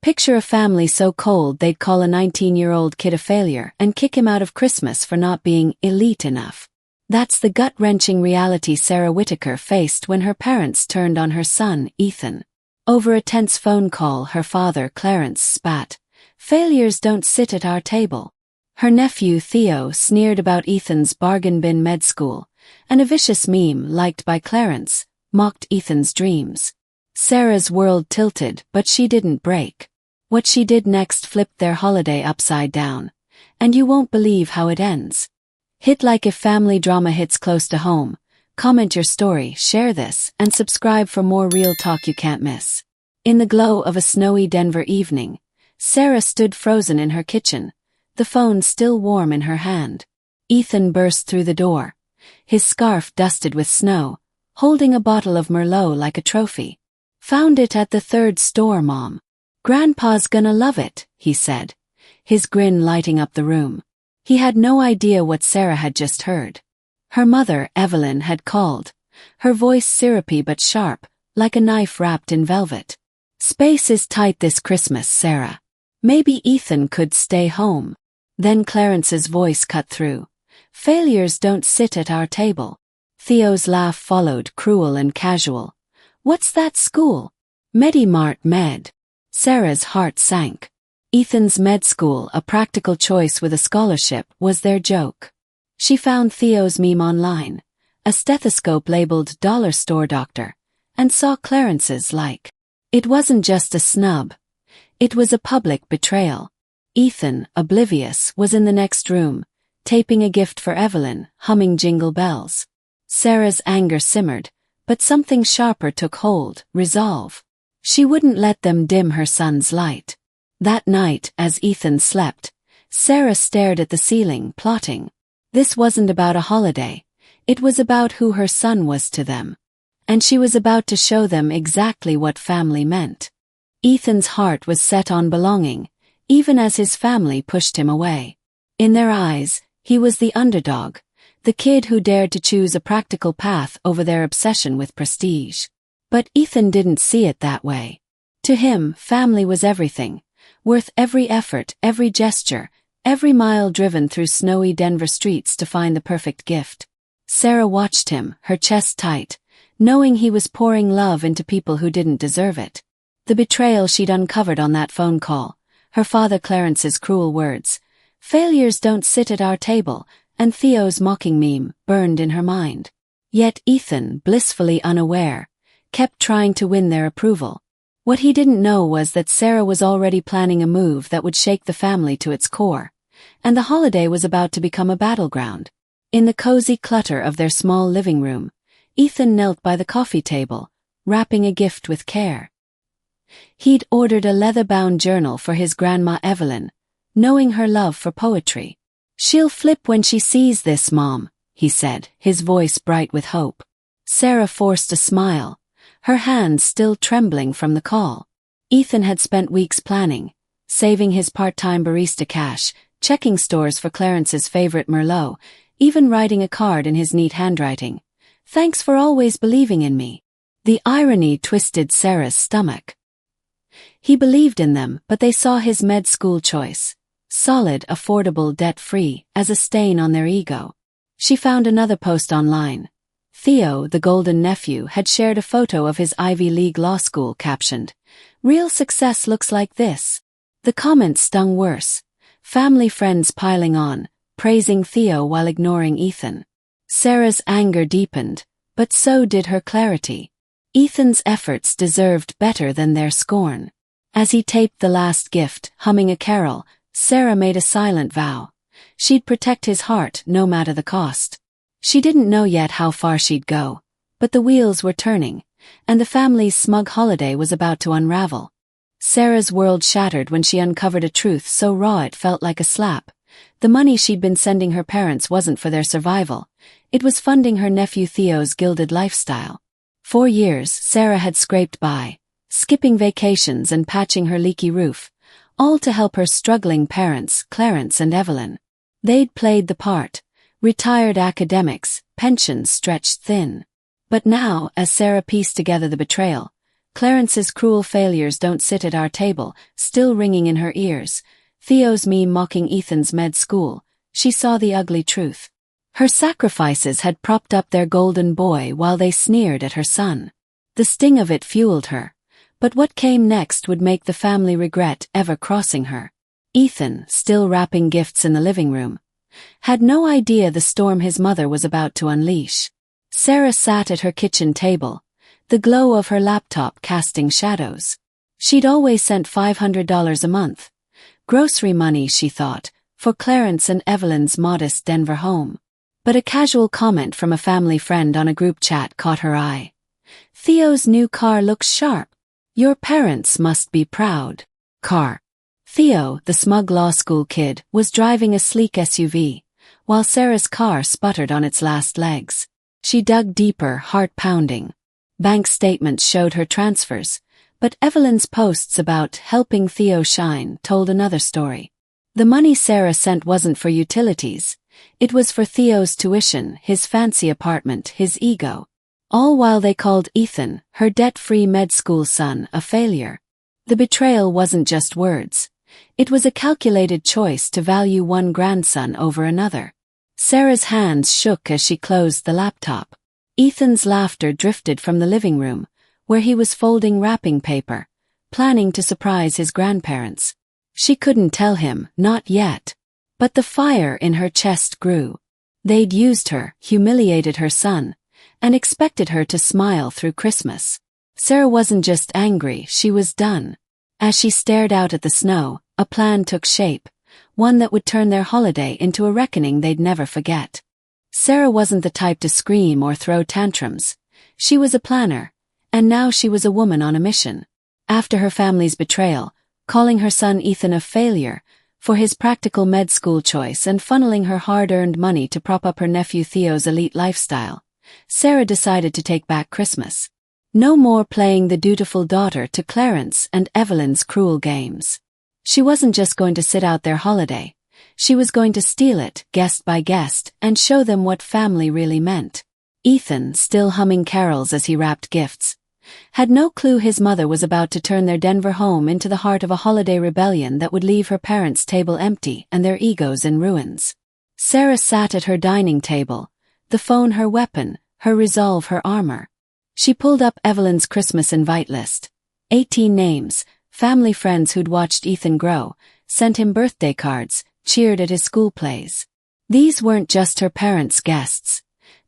Picture a family so cold they'd call a 19-year-old kid a failure and kick him out of Christmas for not being elite enough. That's the gut-wrenching reality Sarah Whitaker faced when her parents turned on her son, Ethan. Over a tense phone call, her father, Clarence, spat, "Failures don't sit at our table." Her nephew, Theo, sneered about Ethan's bargain bin med school, and a vicious meme, liked by Clarence, mocked Ethan's dreams. Sarah's world tilted, but she didn't break. What she did next flipped their holiday upside down. And you won't believe how it ends. Hit like if family drama hits close to home. Comment your story, share this, and subscribe for more real talk you can't miss. In the glow of a snowy Denver evening, Sarah stood frozen in her kitchen, the phone still warm in her hand. Ethan burst through the door, his scarf dusted with snow, holding a bottle of Merlot like a trophy. "Found it at the third store, Mom. Grandpa's gonna love it," he said, his grin lighting up the room. He had no idea what Sarah had just heard. Her mother, Evelyn, had called, her voice syrupy but sharp, like a knife wrapped in velvet. "Space is tight this Christmas, Sarah. Maybe Ethan could stay home." Then Clarence's voice cut through. "Failures don't sit at our table." Theo's laugh followed, cruel and casual. "What's that school?" "Medimart Med." Sarah's heart sank. Ethan's med school, a practical choice with a scholarship, was their joke. She found Theo's meme online, a stethoscope labeled "Dollar Store Doctor," and saw Clarence's like. It wasn't just a snub. It was a public betrayal. Ethan, oblivious, was in the next room, taping a gift for Evelyn, humming Jingle Bells. Sarah's anger simmered, but something sharper took hold, resolve. She wouldn't let them dim her son's light. That night, as Ethan slept, Sarah stared at the ceiling, plotting. This wasn't about a holiday. It was about who her son was to them. And she was about to show them exactly what family meant. Ethan's heart was set on belonging, even as his family pushed him away. In their eyes, he was the underdog, the kid who dared to choose a practical path over their obsession with prestige. But Ethan didn't see it that way. To him, family was everything, worth every effort, every gesture, every mile driven through snowy Denver streets to find the perfect gift. Sarah watched him, her chest tight, knowing he was pouring love into people who didn't deserve it. The betrayal she'd uncovered on that phone call, her father Clarence's cruel words, "Failures don't sit at our table," and Theo's mocking meme, burned in her mind. Yet Ethan, blissfully unaware, kept trying to win their approval. What he didn't know was that Sarah was already planning a move that would shake the family to its core, and the holiday was about to become a battleground. In the cozy clutter of their small living room, Ethan knelt by the coffee table, wrapping a gift with care. He'd ordered a leather-bound journal for his grandma Evelyn, knowing her love for poetry. "She'll flip when she sees this, Mom," he said, his voice bright with hope. Sarah forced a smile, her hands still trembling from the call. Ethan had spent weeks planning, saving his part-time barista cash, checking stores for Clarence's favorite Merlot, even writing a card in his neat handwriting. "Thanks for always believing in me." The irony twisted Sarah's stomach. He believed in them, but they saw his med school choice, solid, affordable, debt-free, as a stain on their ego. She found another post online. Theo, the golden nephew, had shared a photo of his Ivy League law school captioned, "Real success looks like this." The comments stung worse. Family friends piling on, praising Theo while ignoring Ethan. Sarah's anger deepened, but so did her clarity. Ethan's efforts deserved better than their scorn. As he taped the last gift, humming a carol, Sarah made a silent vow. She'd protect his heart no matter the cost. She didn't know yet how far she'd go, but the wheels were turning, and the family's smug holiday was about to unravel. Sarah's world shattered when she uncovered a truth so raw it felt like a slap. The money she'd been sending her parents wasn't for their survival. It was funding her nephew Theo's gilded lifestyle. For years, Sarah had scraped by, skipping vacations and patching her leaky roof, all to help her struggling parents, Clarence and Evelyn. They'd played the part. Retired academics, pensions stretched thin. But now, as Sarah pieced together the betrayal, Clarence's cruel failures don't sit at our table, still ringing in her ears. Theo's meme mocking Ethan's med school. She saw the ugly truth. Her sacrifices had propped up their golden boy while they sneered at her son. The sting of it fueled her. But what came next would make the family regret ever crossing her. Ethan, still wrapping gifts in the living room, had no idea the storm his mother was about to unleash. Sarah sat at her kitchen table, the glow of her laptop casting shadows. She'd always sent $500 a month. Grocery money, she thought, for Clarence and Evelyn's modest Denver home. But a casual comment from a family friend on a group chat caught her eye. Theo's new car looks sharp. Your parents must be proud. Car. Theo, the smug law school kid, was driving a sleek SUV, while Sarah's car sputtered on its last legs. She dug deeper, heart pounding. Bank statements showed her transfers, but Evelyn's posts about helping Theo shine told another story. The money Sarah sent wasn't for utilities. It was for Theo's tuition, his fancy apartment, his ego. All while they called Ethan, her debt-free med school son, a failure. The betrayal wasn't just words. It was a calculated choice to value one grandson over another. Sarah's hands shook as she closed the laptop. Ethan's laughter drifted from the living room, where he was folding wrapping paper, planning to surprise his grandparents. She couldn't tell him, not yet. But the fire in her chest grew. They'd used her, humiliated her son, and expected her to smile through Christmas. Sarah wasn't just angry, she was done. As she stared out at the snow, a plan took shape, one that would turn their holiday into a reckoning they'd never forget. Sarah wasn't the type to scream or throw tantrums. She was a planner, and now she was a woman on a mission. After her family's betrayal, calling her son Ethan a failure for his practical med school choice and funneling her hard-earned money to prop up her nephew Theo's elite lifestyle, Sarah decided to take back Christmas. No more playing the dutiful daughter to Clarence and Evelyn's cruel games. She wasn't just going to sit out their holiday. She was going to steal it, guest by guest, and show them what family really meant. Ethan, still humming carols as he wrapped gifts, had no clue his mother was about to turn their Denver home into the heart of a holiday rebellion that would leave her parents' table empty and their egos in ruins. Sarah sat at her dining table, the phone her weapon, her resolve her armor. She pulled up Evelyn's Christmas invite list. 18 names, family friends who'd watched Ethan grow, sent him birthday cards, cheered at his school plays. These weren't just her parents' guests.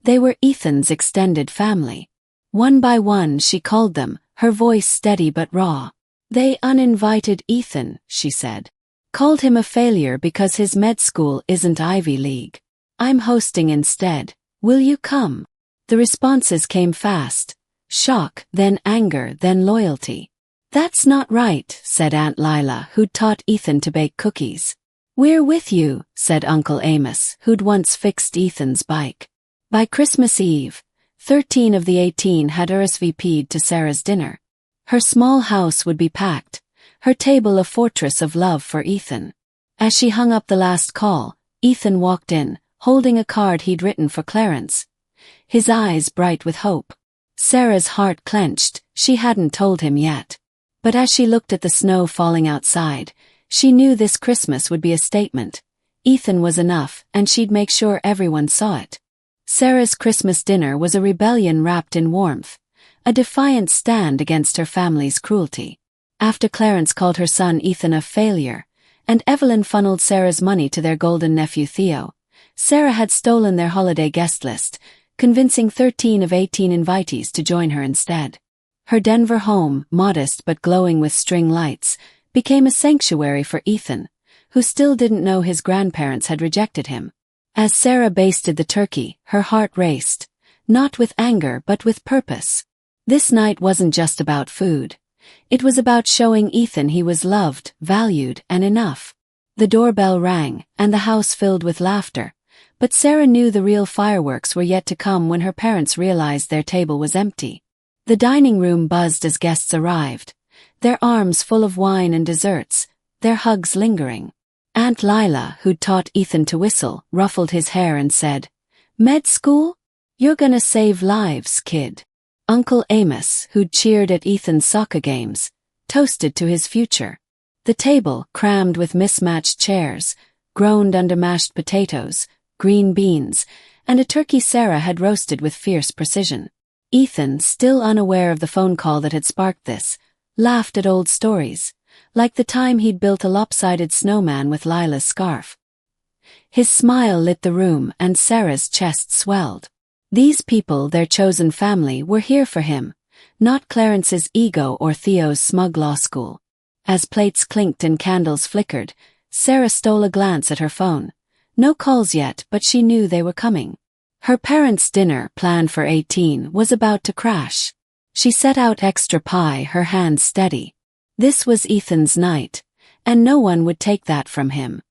They were Ethan's extended family. One by one she called them, her voice steady but raw. They uninvited Ethan, she said. Called him a failure because his med school isn't Ivy League. I'm hosting instead. Will you come? The responses came fast. Shock, then anger, then loyalty. That's not right, said Aunt Lila, who'd taught Ethan to bake cookies. We're with you, said Uncle Amos, who'd once fixed Ethan's bike. By Christmas Eve, 13 of the 18 had RSVP'd to Sarah's dinner. Her small house would be packed, her table a fortress of love for Ethan. As she hung up the last call, Ethan walked in, holding a card he'd written for Clarence, his eyes bright with hope. Sarah's heart clenched, she hadn't told him yet. But as she looked at the snow falling outside, she knew this Christmas would be a statement. Ethan was enough, and she'd make sure everyone saw it. Sarah's Christmas dinner was a rebellion wrapped in warmth, a defiant stand against her family's cruelty. After Clarence called her son Ethan a failure, and Evelyn funneled Sarah's money to their golden nephew Theo, Sarah had stolen their holiday guest list, convincing 13 of 18 invitees to join her instead. Her Denver home, modest but glowing with string lights, became a sanctuary for Ethan, who still didn't know his grandparents had rejected him. As Sarah basted the turkey, her heart raced, not with anger but with purpose. This night wasn't just about food. It was about showing Ethan he was loved, valued, and enough. The doorbell rang, and the house filled with laughter, but Sarah knew the real fireworks were yet to come when her parents realized their table was empty. The dining room buzzed as guests arrived, their arms full of wine and desserts, their hugs lingering. Aunt Lila, who'd taught Ethan to whistle, ruffled his hair and said, "Med school? You're gonna save lives, kid." Uncle Amos, who'd cheered at Ethan's soccer games, toasted to his future. The table, crammed with mismatched chairs, groaned under mashed potatoes, green beans, and a turkey Sarah had roasted with fierce precision. Ethan, still unaware of the phone call that had sparked this, laughed at old stories, like the time he'd built a lopsided snowman with Lila's scarf. His smile lit the room and Sarah's chest swelled. These people, their chosen family, were here for him, not Clarence's ego or Theo's smug law school. As plates clinked and candles flickered, Sarah stole a glance at her phone. No calls yet, but she knew they were coming. Her parents' dinner, planned for 18, was about to crash. She set out extra pie, her hands steady. This was Ethan's night, and no one would take that from him.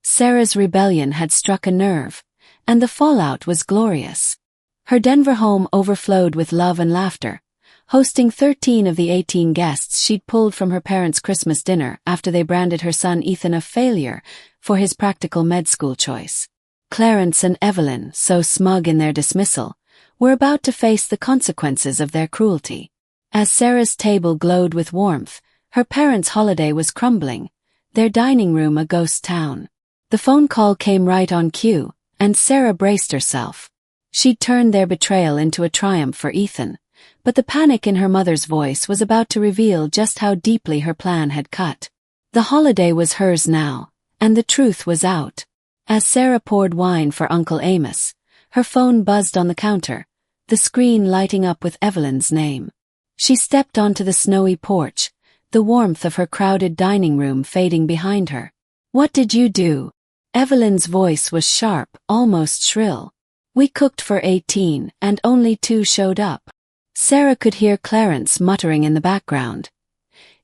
Sarah's rebellion had struck a nerve, and the fallout was glorious. Her Denver home overflowed with love and laughter, hosting 13 of the 18 guests she'd pulled from her parents' Christmas dinner after they branded her son Ethan a failure for his practical med school choice. Clarence and Evelyn, so smug in their dismissal, were about to face the consequences of their cruelty. As Sarah's table glowed with warmth, her parents' holiday was crumbling, their dining room a ghost town. The phone call came right on cue, and Sarah braced herself. She'd turned their betrayal into a triumph for Ethan, but the panic in her mother's voice was about to reveal just how deeply her plan had cut. The holiday was hers now, and the truth was out. As Sarah poured wine for Uncle Amos, her phone buzzed on the counter, the screen lighting up with Evelyn's name. She stepped onto the snowy porch, the warmth of her crowded dining room fading behind her. "What did you do?" Evelyn's voice was sharp, almost shrill. "We cooked for 18, and only 2 showed up." Sarah could hear Clarence muttering in the background.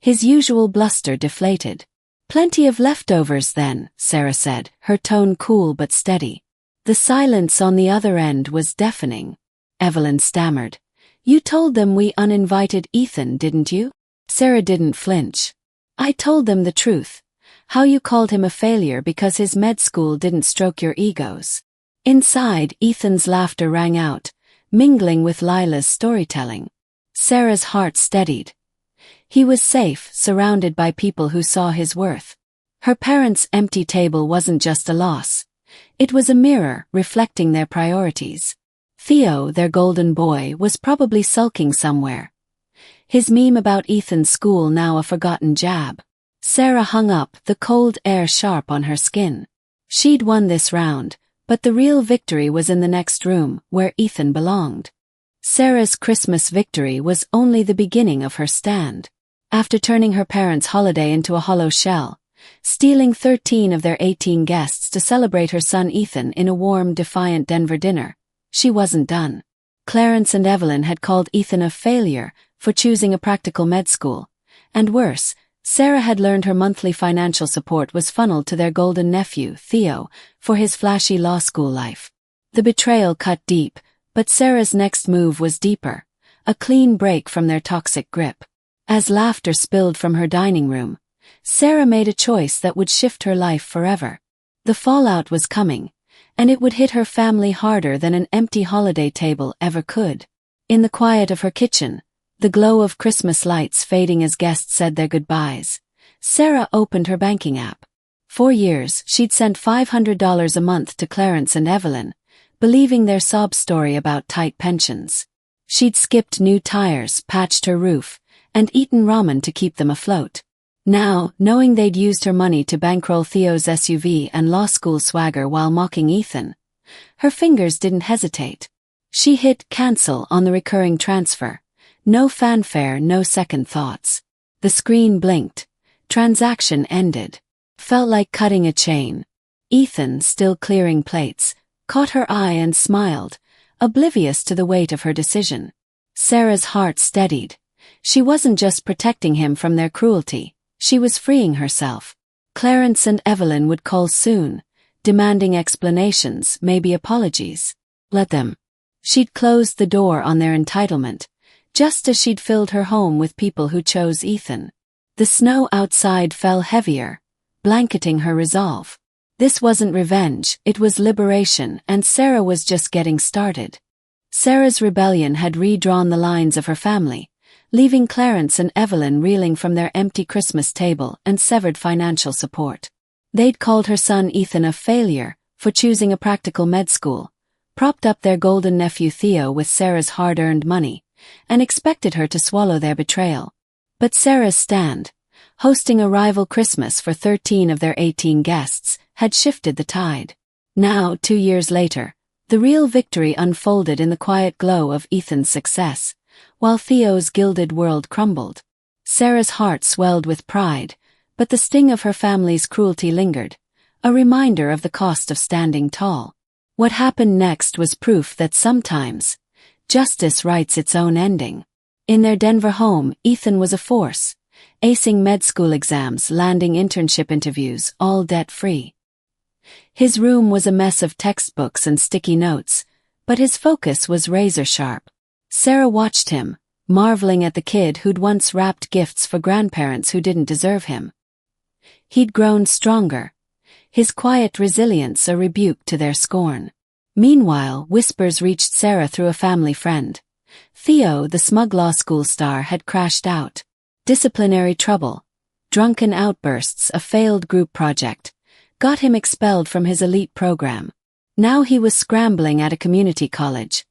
His usual bluster deflated. "Plenty of leftovers then," Sarah said, her tone cool but steady. The silence on the other end was deafening. Evelyn stammered. "You told them we uninvited Ethan, didn't you?" Sarah didn't flinch. "I told them the truth. How you called him a failure because his med school didn't stroke your egos." Inside, Ethan's laughter rang out, mingling with Lila's storytelling. Sarah's heart steadied. He was safe, surrounded by people who saw his worth. Her parents' empty table wasn't just a loss. It was a mirror, reflecting their priorities. Theo, their golden boy, was probably sulking somewhere. His meme about Ethan's school now a forgotten jab. Sarah hung up, the cold air sharp on her skin. She'd won this round, but the real victory was in the next room, where Ethan belonged. Sarah's Christmas victory was only the beginning of her stand. After turning her parents' holiday into a hollow shell, stealing 13 of their 18 guests to celebrate her son Ethan in a warm, defiant Denver dinner, she wasn't done. Clarence and Evelyn had called Ethan a failure for choosing a practical med school, and worse, Sarah had learned her monthly financial support was funneled to their golden nephew, Theo, for his flashy law school life. The betrayal cut deep, but Sarah's next move was deeper, a clean break from their toxic grip. As laughter spilled from her dining room, Sarah made a choice that would shift her life forever. The fallout was coming, and it would hit her family harder than an empty holiday table ever could. In the quiet of her kitchen, the glow of Christmas lights fading as guests said their goodbyes, Sarah opened her banking app. For years, she'd sent $500 a month to Clarence and Evelyn, believing their sob story about tight pensions. She'd skipped new tires, patched her roof, and eaten ramen to keep them afloat. Now, knowing they'd used her money to bankroll Theo's SUV and law school swagger while mocking Ethan, her fingers didn't hesitate. She hit cancel on the recurring transfer. No fanfare, no second thoughts. The screen blinked. Transaction ended. Felt like cutting a chain. Ethan, still clearing plates, caught her eye and smiled, oblivious to the weight of her decision. Sarah's heart steadied. She wasn't just protecting him from their cruelty, she was freeing herself. Clarence and Evelyn would call soon, demanding explanations, maybe apologies. Let them. She'd closed the door on their entitlement, just as she'd filled her home with people who chose Ethan. The snow outside fell heavier, blanketing her resolve. This wasn't revenge, it was liberation, and Sarah was just getting started. Sarah's rebellion had redrawn the lines of her family, leaving Clarence and Evelyn reeling from their empty Christmas table and severed financial support. They'd called her son Ethan a failure for choosing a practical med school, propped up their golden nephew Theo with Sarah's hard-earned money, and expected her to swallow their betrayal. But Sarah's stand, hosting a rival Christmas for 13 of their 18 guests, had shifted the tide. Now, 2 years later, the real victory unfolded in the quiet glow of Ethan's success, while Theo's gilded world crumbled. Sarah's heart swelled with pride, but the sting of her family's cruelty lingered, a reminder of the cost of standing tall. What happened next was proof that sometimes, justice writes its own ending. In their Denver home, Ethan was a force, acing med school exams, landing internship interviews, all debt-free. His room was a mess of textbooks and sticky notes, but his focus was razor-sharp. Sarah watched him, marveling at the kid who'd once wrapped gifts for grandparents who didn't deserve him. He'd grown stronger, his quiet resilience a rebuke to their scorn. Meanwhile, whispers reached Sarah through a family friend. Theo, the smug law school star, had crashed out. Disciplinary trouble, drunken outbursts, a failed group project, got him expelled from his elite program. Now he was scrambling at a community college,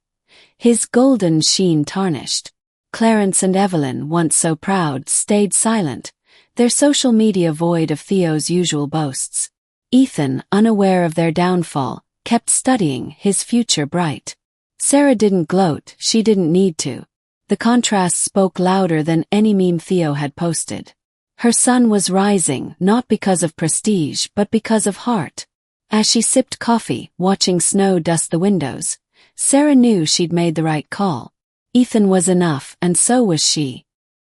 his golden sheen tarnished. Clarence and Evelyn, once so proud, stayed silent, their social media void of Theo's usual boasts. Ethan, unaware of their downfall, kept studying, his future bright. Sarah didn't gloat, she didn't need to. The contrast spoke louder than any meme Theo had posted. Her son was rising, not because of prestige, but because of heart. As she sipped coffee, watching snow dust the windows, Sarah knew she'd made the right call. Ethan was enough, and so was she.